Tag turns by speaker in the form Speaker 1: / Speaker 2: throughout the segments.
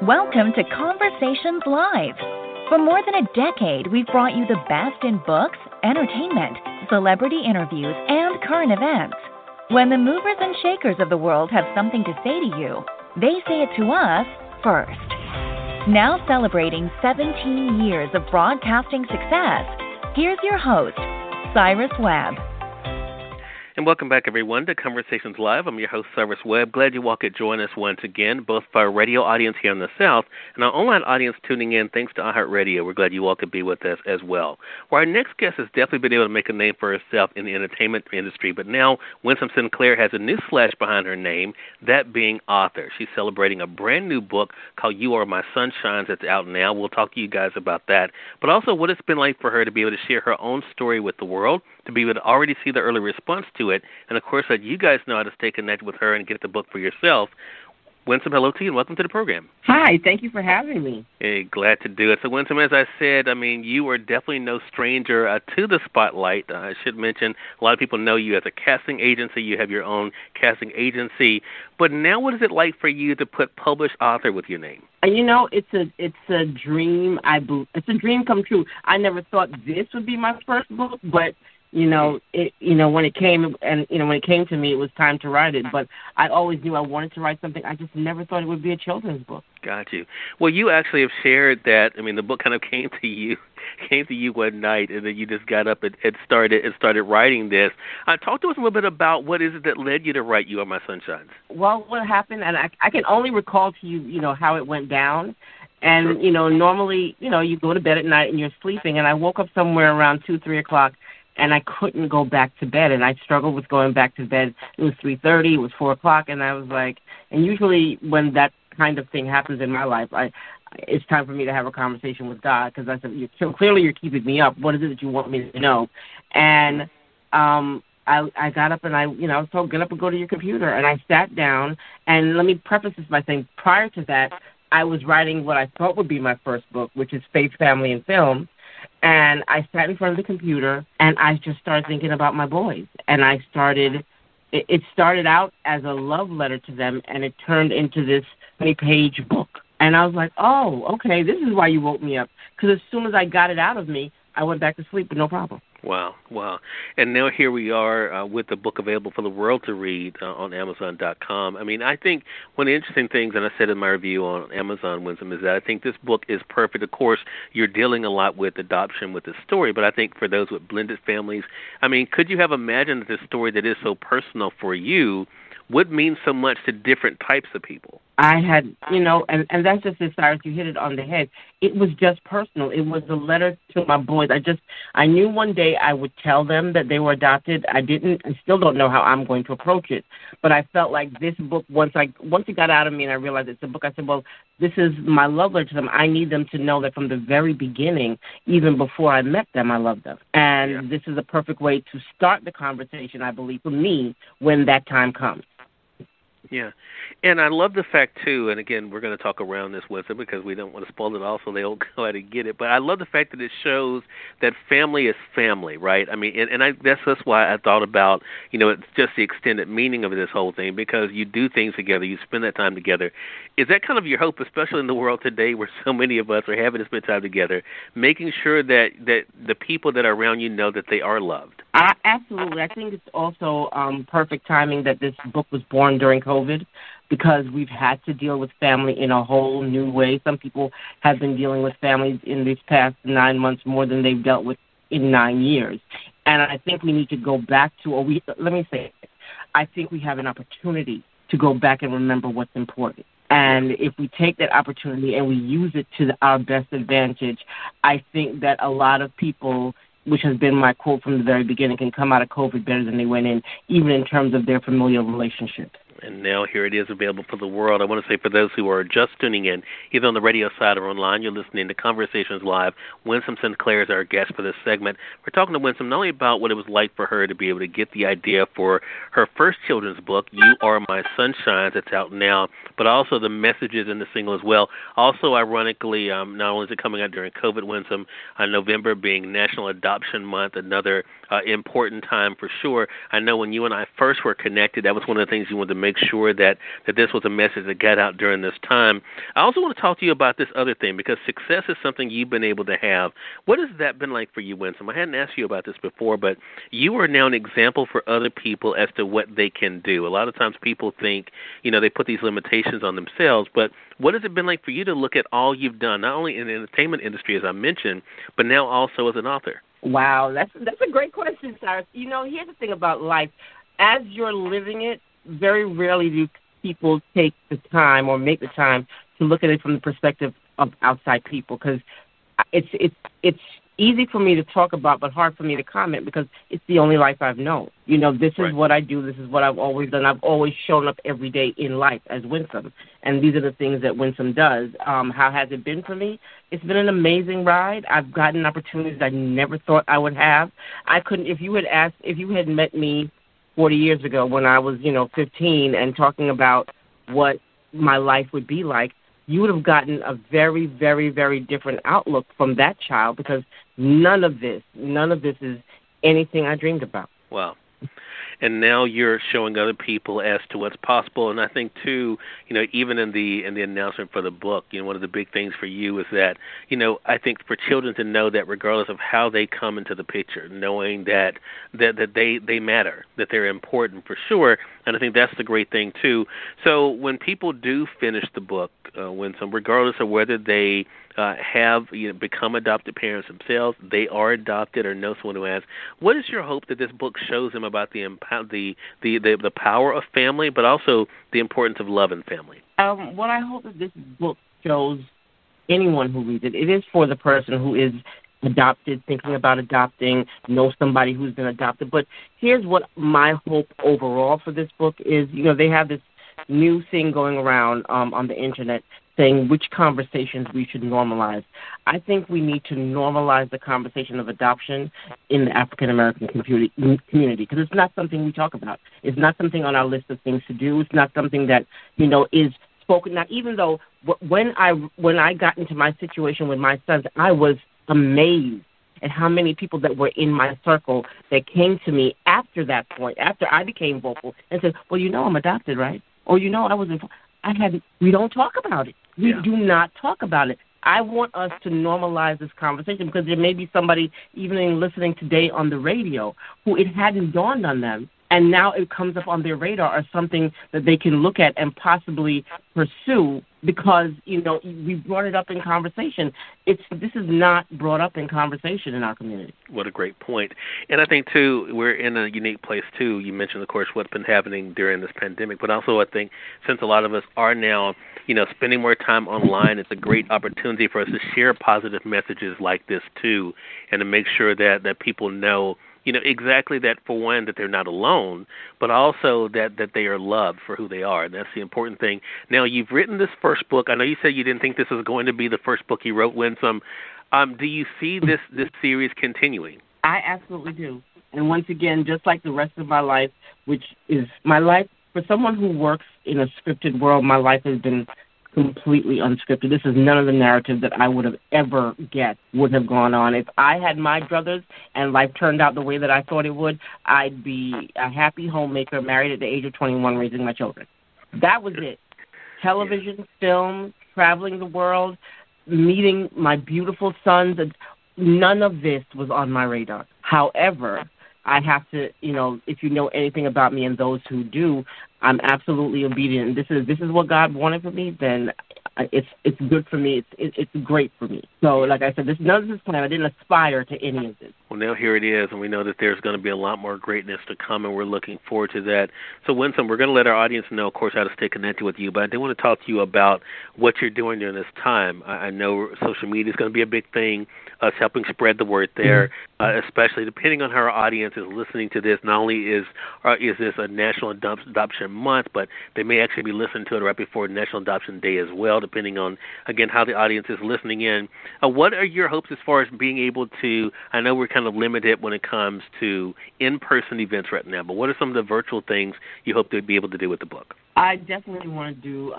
Speaker 1: Welcome to Conversations Live. For more than a decade, we've brought you the best in books, entertainment, celebrity interviews, and current events. When the movers and shakers of the world have something to say to you, they say it to us first. Now celebrating 17 years of broadcasting success, here's your host, Cyrus Webb.
Speaker 2: And welcome back, everyone, to Conversations Live. I'm your host, Cyrus Webb. Glad you all could join us once again, both for our radio audience here in the South and our online audience tuning in thanks to iHeartRadio. We're glad you all could be with us as well. Well, our next guest has definitely been able to make a name for herself in the entertainment industry, but now Winsome Sinclair has a new slash behind her name, that being author. She's celebrating a brand new book called You Are My Sonshines that's out now. We'll talk to you guys about that, but also what it's been like for her to be able to share her own story with the world, to be able to already see the early response to it, and of course that you guys know how to stay connected with her and get the book for yourself. Winsome, hello to you and welcome to the program.
Speaker 3: Hi, thank you for having me.
Speaker 2: Hey, glad to do it. So Winsome, as I said, you are definitely no stranger to the spotlight. I should mention a lot of people know you as a casting agency. You have your own casting agency. But now what is it like for you to put published author with your name?
Speaker 3: You know, it's a dream. It's a dream come true. I never thought this would be my first book, but when it came to me, it was time to write it. But I always knew I wanted to write something. I just never thought it would be a children's book. Got
Speaker 2: you. Well, you actually have shared that. The book kind of came to you one night, and then you just got up and started writing this. Talk to us a little bit about what is it that led you to write You Are My Sonshines.
Speaker 3: Well, what happened, and I can only recall to you, how it went down. And,
Speaker 2: sure.
Speaker 3: Normally, you go to bed at night and you're sleeping, and I woke up somewhere around 2, 3 o'clock, and I couldn't go back to bed, and I struggled with going back to bed. It was 3:30, it was 4 o'clock, and I was like, and usually when that kind of thing happens in my life, it's time for me to have a conversation with God, because I said, clearly you're keeping me up. What is it that you want me to know? And I got up and I was told, get up and go to your computer, and I sat down, and let me preface this by saying, prior to that, I was writing what I thought would be my first book, which is Faith, Family, and Film. And I sat in front of the computer, and I just started thinking about my boys. And it started out as a love letter to them, and it turned into this 20-page book. And I was like, oh, okay, this is why you woke me up. Because as soon as I got it out of me, I went back to sleep with no problem.
Speaker 2: Wow. And now here we are with the book available for the world to read on Amazon.com. I think one of the interesting things, and I said in my review on Amazon, Winsome, is that I think this book is perfect. Of course, you're dealing a lot with adoption with the story, but I think for those with blended families, could you have imagined this story that is so personal for you would mean so much to different types of people?
Speaker 3: I had, and that's just it, Cyrus, you hit it on the head. It was just personal. It was a letter to my boys. I knew one day I would tell them that they were adopted. I still don't know how I'm going to approach it. But I felt like this book, once it got out of me and I realized it's a book, I said, well, this is my love letter to them. I need them to know that from the very beginning, even before I met them, I loved them. And This is a perfect way to start the conversation, I believe, for me, when that time comes.
Speaker 2: Yeah, and I love the fact, too, and again, we're going to talk around this with them because we don't want to spoil it all so they'll go out and get it, but I love the fact that it shows that family is family, right? That's why I thought about, it's just the extended meaning of this whole thing, because you do things together, you spend that time together. Is that kind of your hope, especially in the world today where so many of us are having to spend time together, making sure that the people that are around you know that they are loved?
Speaker 3: Absolutely. I think it's also perfect timing that this book was born during COVID, because we've had to deal with family in a whole new way. Some people have been dealing with families in these past 9 months more than they've dealt with in 9 years. And I think we need to go back to, I think we have an opportunity to go back and remember what's important. And if we take that opportunity and we use it to our best advantage, I think that a lot of people, which has been my quote from the very beginning, can come out of COVID better than they went in, even in terms of their familial relationships.
Speaker 2: And now here it is available for the world. I want to say for those who are just tuning in, either on the radio side or online, you're listening to Conversations Live. Winsome Sinclair is our guest for this segment. We're talking to Winsome not only about what it was like for her to be able to get the idea for her first children's book, You Are My Sonshines, that's out now, but also the messages in the single as well. Also, ironically, not only is it coming out during COVID, Winsome, November being National Adoption Month, another important time for sure. I know when you and I first were connected, that was one of the things you wanted to make sure that this was a message that got out during this time. I also want to talk to you about this other thing, because success is something you've been able to have. What has that been like for you, Winsome? I hadn't asked you about this before, but you are now an example for other people as to what they can do. A lot of times people think, they put these limitations on themselves, but what has it been like for you to look at all you've done, not only in the entertainment industry, as I mentioned, but now also as an author?
Speaker 3: Wow, that's a great question, Cyrus. Here's the thing about life. As you're living it, very rarely do people take the time or make the time to look at it from the perspective of outside people, because it's easy for me to talk about but hard for me to comment, because it's the only life I've known. This is what I do. This is what I've always done. I've always shown up every day in life as Winsome, and these are the things that Winsome does. How has it been for me? It's been an amazing ride. I've gotten opportunities I never thought I would have. If you had met me 40 years ago when I was, 15 and talking about what my life would be like, you would have gotten a very, very, very different outlook from that child, because none of this is anything I dreamed about.
Speaker 2: Wow. And now you're showing other people as to what's possible. And I think, too, even in the announcement for the book, one of the big things for you is that, I think for children to know that regardless of how they come into the picture, knowing that they matter, that they're important for sure. And I think that's the great thing, too. So when people do finish the book, Winsome, regardless of whether they have become adopted parents themselves, they are adopted, or know someone who has, what is your hope that this book shows them about the power of family, but also the importance of love and family?
Speaker 3: What I hope that this book shows anyone who reads it, it is for the person who is adopted, thinking about adopting, know somebody who's been adopted. But here's what my hope overall for this book is. They have this new thing going around on the internet saying which conversations we should normalize. I think we need to normalize the conversation of adoption in the African-American community, because it's not something we talk about. It's not something on our list of things to do. It's not something that, is spoken. Now, even though when I got into my situation with my sons, I was amazed at how many people that were in my circle that came to me after that point, after I became vocal, and said, well, I'm adopted, right? Or, I was we don't talk about it. We do not talk about it. I want us to normalize this conversation, because there may be somebody even listening today on the radio who it hadn't dawned on them, and now it comes up on their radar as something that they can look at and possibly pursue, because, we brought it up in conversation. This is not brought up in conversation in our community.
Speaker 2: What a great point. And I think, too, we're in a unique place, too. You mentioned, of course, what's been happening during this pandemic, but also I think since a lot of us are now, spending more time online, it's a great opportunity for us to share positive messages like this, too, and to make sure that people know, exactly that, for one, that they're not alone, but also that they are loved for who they are. And that's the important thing. Now, you've written this first book. I know you said you didn't think this was going to be the first book you wrote, Winsome. Do you see this series continuing?
Speaker 3: I absolutely do. And once again, just like the rest of my life, which is my life, for someone who works in a scripted world, my life has been completely unscripted. This is none of the narrative that I would have ever would have gone on. If I had my druthers and life turned out the way that I thought it would, I'd be a happy homemaker, married at the age of 21, raising my children. That was it. Television, film, traveling the world, meeting my beautiful sons. None of this was on my radar. However, I have to, if you know anything about me, and those who do, I'm absolutely obedient. This is what God wanted for me. Then it's good for me. It's great for me. So, like I said, none of this plan. I didn't aspire to any of this.
Speaker 2: Well, now here it is, and we know that there's going to be a lot more greatness to come, and we're looking forward to that. So, Winsome, we're going to let our audience know, of course, how to stay connected with you, but I do want to talk to you about what you're doing during this time. I know social media is going to be a big thing, us helping spread the word there, especially depending on how our audience is listening to this. Not only is this a National Adoption Month, but they may actually be listening to it right before National Adoption Day as well, depending on, again, how the audience is listening in. What are your hopes as far as being able to, I know we're kind of limited when it comes to in-person events right now, but what are some of the virtual things you hope to be able to do with the book?
Speaker 3: I definitely want to do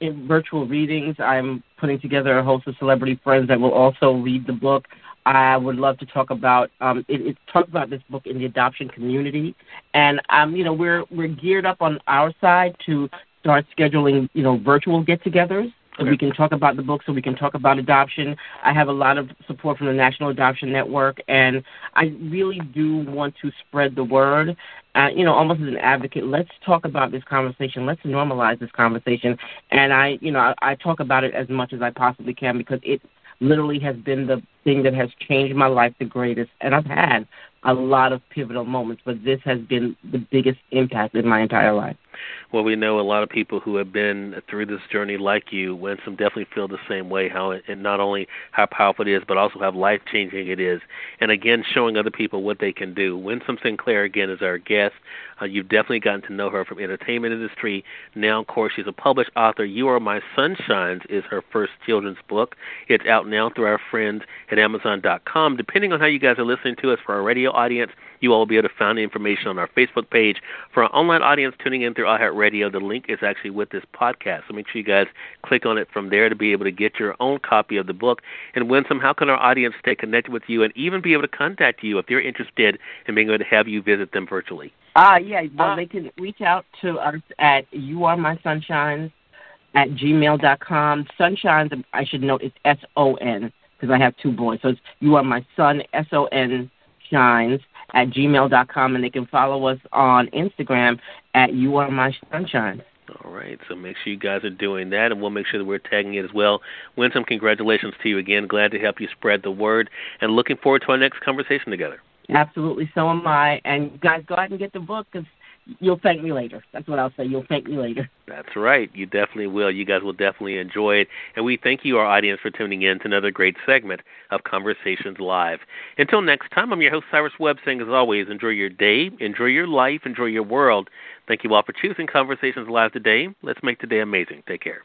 Speaker 3: in virtual readings. I'm putting together a host of celebrity friends that will also read the book. I would love to talk about talk about this book in the adoption community, and we're geared up on our side to start scheduling virtual get-togethers. So we can talk about the book, so we can talk about adoption. I have a lot of support from the National Adoption Network, and I really do want to spread the word, almost as an advocate. Let's talk about this conversation. Let's normalize this conversation. And I talk about it as much as I possibly can because it literally has been the thing that has changed my life the greatest. And I've had a lot of pivotal moments, but this has been the biggest impact in my entire life.
Speaker 2: Well, we know a lot of people who have been through this journey like you, Winsome, definitely feel the same way, and not only how powerful it is, but also how life-changing it is. And again, showing other people what they can do. Winsome Sinclair, again, is our guest. You've definitely gotten to know her from entertainment industry. Now, of course, she's a published author. You Are My Sunshines is her first children's book. It's out now through our friends at Amazon.com. Depending on how you guys are listening to us for our radio audience, you all will be able to find the information on our Facebook page. For our online audience tuning in through iHeartRadio, the link is actually with this podcast. So make sure you guys click on it from there to be able to get your own copy of the book. And Winsome, how can our audience stay connected with you and even be able to contact you if they're interested in being able to have you visit them virtually?
Speaker 3: They can reach out to us at youaremysonshines@gmail.com. Sunshines, I should note, it's S-O-N because I have two boys. So it's You Are My Son, S-O-N, Shines @gmail.com, and they can follow us on Instagram at You Are My Sunshine.
Speaker 2: All right, so make sure you guys are doing that, and we'll make sure that we're tagging it as well. Winsome, congratulations to you again. Glad to help you spread the word, and looking forward to our next conversation together.
Speaker 3: Absolutely, so am I. And guys, go out and get the book because you'll thank me later. That's what I'll say. You'll thank me later.
Speaker 2: That's right. You definitely will. You guys will definitely enjoy it. And we thank you, our audience, for tuning in to another great segment of Conversations Live. Until next time, I'm your host, Cyrus Webb, saying, as always, enjoy your day, enjoy your life, enjoy your world. Thank you all for choosing Conversations Live today. Let's make today amazing. Take care.